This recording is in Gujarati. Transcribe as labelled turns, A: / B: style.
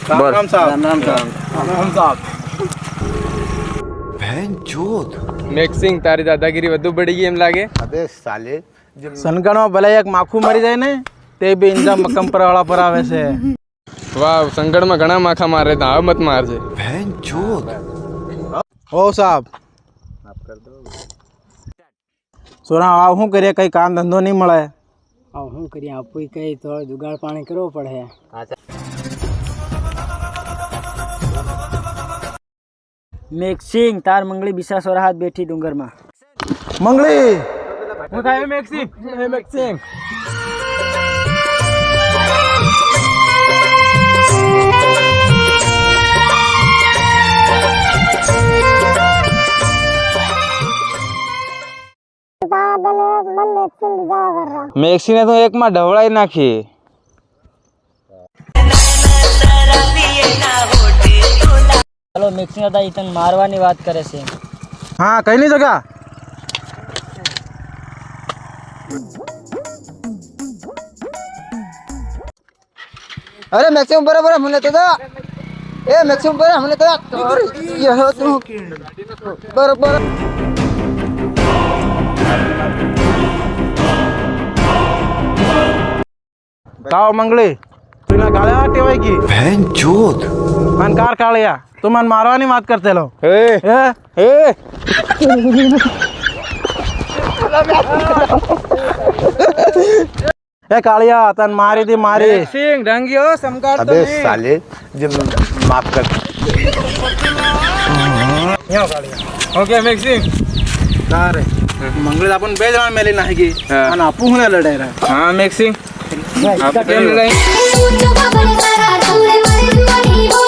A: राम साहब
B: મેક્સિંગ તારી દાદાગીરી વધુ બળી ગઈ એમ લાગે.
A: अबे साले
C: સનકણમાં ભલે એક માખું મરી જાય ને તે બી ઇંજા મક્કમ પર વાળા પર આવે છે.
B: વાહ, સંકટમાં ઘણા માખા મારે તો હવે મત મારજે.
C: ઓ સાહેબ સોના આવ શું કરીએ, કઈ કામ ધંધો નહીં મળે.
D: હવે શું કરીએ, આપવું કઈ તો જુગાડ પાણી કરવો પડે. મેક્સિંગ તાર મંગળી બિસા સોરા હાથ બેઠી ડુંગરમાં.
C: મંગળી
B: હું થાય મેક્સિંગ? મેક્સિંગ
C: મેક્સીને તો એકમાં ઢવળાઈ નાખી.
D: ચાલો મેક્સિંગ હતા ઈ તને મારવાની વાત કરે છે.
C: હા કઈ નહીં જગા.
D: અરે મેક્સિમમ બરાબર મને તો દા. એ મેક્સિમમ બરાબર મને તો યહ તું બરાબર.
C: કાવ મંગળી તું ના ગાળ્યા ટેવાઈ ગઈ મન કાર કાળિયા તું મને મારવાની વાત કરતે લો. એ કાળિયા તને મારી દી મારી.
B: સિંગ ઢંગીઓ સમકાર તો
A: अबे साले जब माफ कर
B: ઓકે મેક્સિંગ.
C: તારે મંગળી આપણ બે જણા મેલી નાખી ગઈ અને આપું હું લડાઈ રહ્યા.
B: હા મેક્સિંગ, આપણે કેમ લડાઈ?
E: Mucho va a pasar a tu